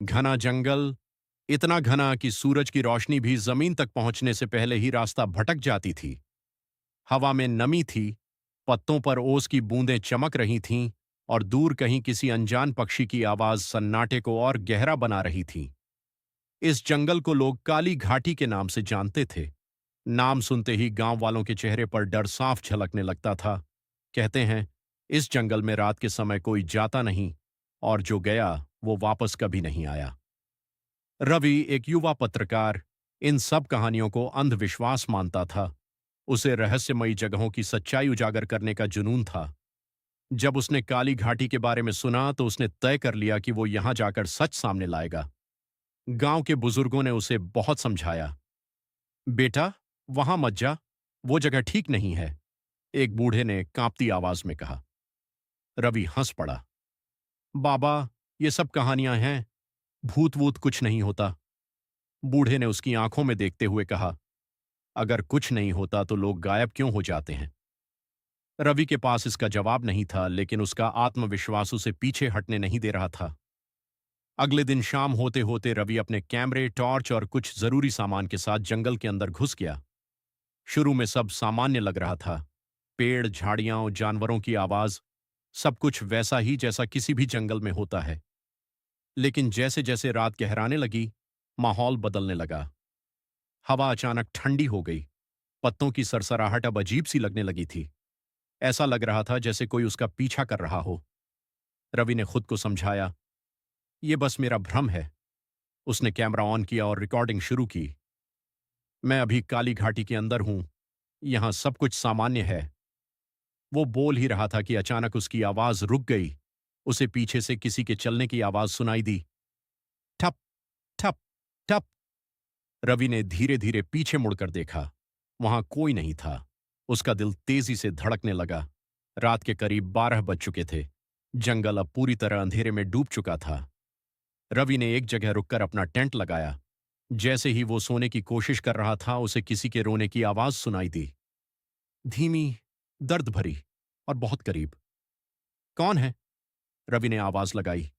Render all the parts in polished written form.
घना जंगल, इतना घना कि सूरज की रोशनी भी जमीन तक पहुंचने से पहले ही रास्ता भटक जाती थी। हवा में नमी थी, पत्तों पर ओस की बूंदें चमक रही थीं और दूर कहीं किसी अनजान पक्षी की आवाज सन्नाटे को और गहरा बना रही थी। इस जंगल को लोग काली घाटी के नाम से जानते थे। नाम सुनते ही गांव वालों के चेहरे पर डर साफ झलकने लगता था। कहते हैं, इस जंगल में रात के समय कोई जाता नहीं, और जो गया वो वापस कभी नहीं आया। रवि, एक युवा पत्रकार, इन सब कहानियों को अंधविश्वास मानता था। उसे रहस्यमयी जगहों की सच्चाई उजागर करने का जुनून था। जब उसने काली घाटी के बारे में सुना तो उसने तय कर लिया कि वो यहां जाकर सच सामने लाएगा। गांव के बुजुर्गों ने उसे बहुत समझाया। बेटा, वहां मत जा, वो जगह ठीक नहीं है, एक बूढ़े ने कांपती आवाज में कहा। रवि हंस पड़ा। बाबा, ये सब कहानियां हैं, भूत वूत कुछ नहीं होता। बूढ़े ने उसकी आंखों में देखते हुए कहा, अगर कुछ नहीं होता तो लोग गायब क्यों हो जाते हैं? रवि के पास इसका जवाब नहीं था, लेकिन उसका आत्मविश्वास उसे पीछे हटने नहीं दे रहा था। अगले दिन शाम होते होते रवि अपने कैमरे, टॉर्च और कुछ जरूरी सामान के साथ जंगल के अंदर घुस गया। शुरू में सब सामान्य लग रहा था। पेड़, झाड़ियां और जानवरों की आवाज, सब कुछ वैसा ही जैसा किसी भी जंगल में होता है। लेकिन जैसे जैसे रात गहराने लगी, माहौल बदलने लगा। हवा अचानक ठंडी हो गई। पत्तों की सरसराहट अब अजीब सी लगने लगी थी। ऐसा लग रहा था जैसे कोई उसका पीछा कर रहा हो। रवि ने खुद को समझाया, ये बस मेरा भ्रम है। उसने कैमरा ऑन किया और रिकॉर्डिंग शुरू की। मैं अभी काली घाटी के अंदर हूं, यहां सब कुछ सामान्य है। वो बोल ही रहा था कि अचानक उसकी आवाज रुक गई। उसे पीछे से किसी के चलने की आवाज सुनाई दी। ठप, ठप, ठप। रवि ने धीरे धीरे पीछे मुड़कर देखा। वहां कोई नहीं था। उसका दिल तेजी से धड़कने लगा। रात के करीब 12 बज चुके थे। जंगल अब पूरी तरह अंधेरे में डूब चुका था। रवि ने एक जगह रुककर अपना टेंट लगाया। जैसे ही वो सोने की कोशिश कर रहा था, उसे किसी के रोने की आवाज सुनाई दी। धीमी, दर्द भरी और बहुत करीब। कौन है? रवि ने आवाज लगाई।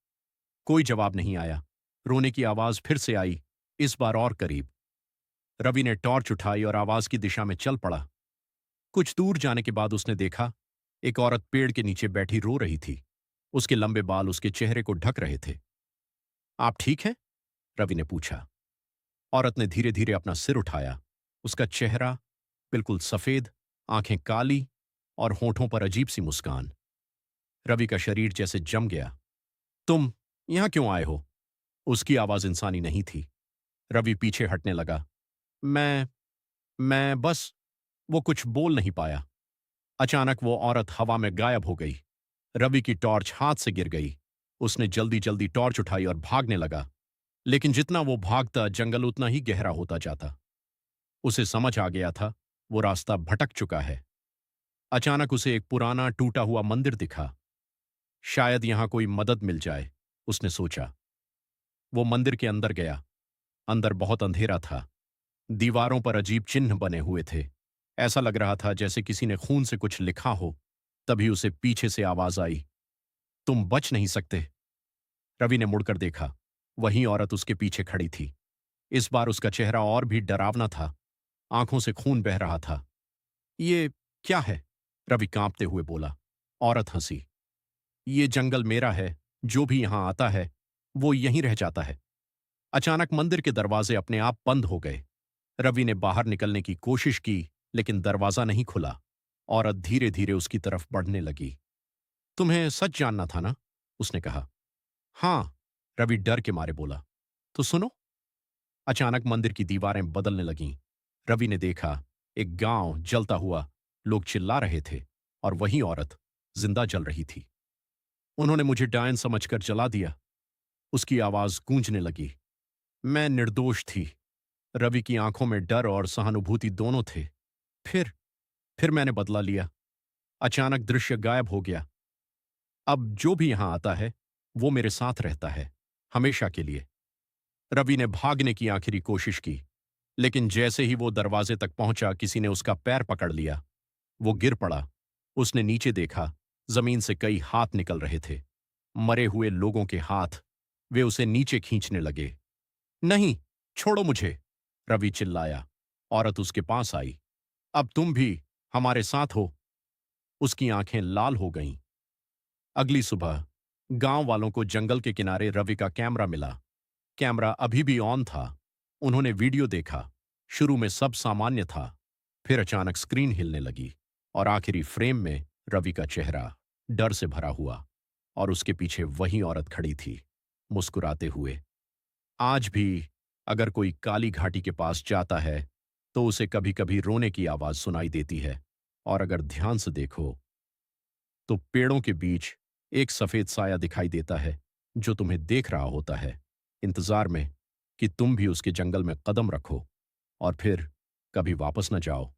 कोई जवाब नहीं आया। रोने की आवाज फिर से आई, इस बार और करीब। रवि ने टॉर्च उठाई और आवाज की दिशा में चल पड़ा। कुछ दूर जाने के बाद उसने देखा, एक औरत पेड़ के नीचे बैठी रो रही थी। उसके लंबे बाल उसके चेहरे को ढक रहे थे। आप ठीक हैं? रवि ने पूछा। औरत ने धीरे धीरे अपना सिर उठाया। उसका चेहरा बिल्कुल सफेद, आंखें काली और होठों पर अजीब सी मुस्कान। रवि का शरीर जैसे जम गया। तुम यहां क्यों आए हो? उसकी आवाज इंसानी नहीं थी। रवि पीछे हटने लगा। मैं मैं बस। वो कुछ बोल नहीं पाया। अचानक वो औरत हवा में गायब हो गई। रवि की टॉर्च हाथ से गिर गई। उसने जल्दी जल्दी टॉर्च उठाई और भागने लगा। लेकिन जितना वो भागता, जंगल उतना ही गहरा होता जाता। उसे समझ आ गया था, वो रास्ता भटक चुका है। अचानक उसे एक पुराना टूटा हुआ मंदिर दिखा। शायद यहां कोई मदद मिल जाए, उसने सोचा। वो मंदिर के अंदर गया। अंदर बहुत अंधेरा था। दीवारों पर अजीब चिन्ह बने हुए थे। ऐसा लग रहा था जैसे किसी ने खून से कुछ लिखा हो। तभी उसे पीछे से आवाज आई, तुम बच नहीं सकते। रवि ने मुड़कर देखा। वही औरत उसके पीछे खड़ी थी। इस बार उसका चेहरा और भी डरावना था। आंखों से खून बह रहा था। ये क्या है? रवि कांपते हुए बोला। औरत हंसी। ये जंगल मेरा है, जो भी यहां आता है वो यहीं रह जाता है। अचानक मंदिर के दरवाजे अपने आप बंद हो गए। रवि ने बाहर निकलने की कोशिश की, लेकिन दरवाजा नहीं खुला। औरत धीरे धीरे उसकी तरफ बढ़ने लगी। तुम्हें सच जानना था ना? उसने कहा। हां, रवि डर के मारे बोला। तो सुनो। अचानक मंदिर की दीवारें बदलने लगीं। रवि ने देखा, एक गांव जलता हुआ। लोग चिल्ला रहे थे और वही औरत जिंदा जल रही थी। उन्होंने मुझे डायन समझकर जला दिया। उसकी आवाज गूंजने लगी। मैं निर्दोष थी। रवि की आंखों में डर और सहानुभूति दोनों थे। फिर फिर मैंने बदला लिया। अचानक दृश्य गायब हो गया। अब जो भी यहां आता है वो मेरे साथ रहता है, हमेशा के लिए। रवि ने भागने की आखिरी कोशिश की, लेकिन जैसे ही वो दरवाजे तक पहुंचा, किसी ने उसका पैर पकड़ लिया। वो गिर पड़ा। उसने नीचे देखा। जमीन से कई हाथ निकल रहे थे। मरे हुए लोगों के हाथ। वे उसे नीचे खींचने लगे। नहीं, छोड़ो मुझे, रवि चिल्लाया। औरत उसके पास आई। अब तुम भी हमारे साथ हो। उसकी आंखें लाल हो गईं। अगली सुबह गांव वालों को जंगल के किनारे रवि का कैमरा मिला। कैमरा अभी भी ऑन था। उन्होंने वीडियो देखा। शुरू में सब सामान्य था। फिर अचानक स्क्रीन हिलने लगी और आखिरी फ्रेम में रवि का चेहरा डर से भरा हुआ और उसके पीछे वही औरत खड़ी थी, मुस्कुराते हुए। आज भी अगर कोई काली घाटी के पास जाता है तो उसे कभी कभी रोने की आवाज सुनाई देती है, और अगर ध्यान से देखो तो पेड़ों के बीच एक सफेद साया दिखाई देता है जो तुम्हें देख रहा होता है, इंतजार में कि तुम भी उसके जंगल में कदम रखो और फिर कभी वापस न जाओ।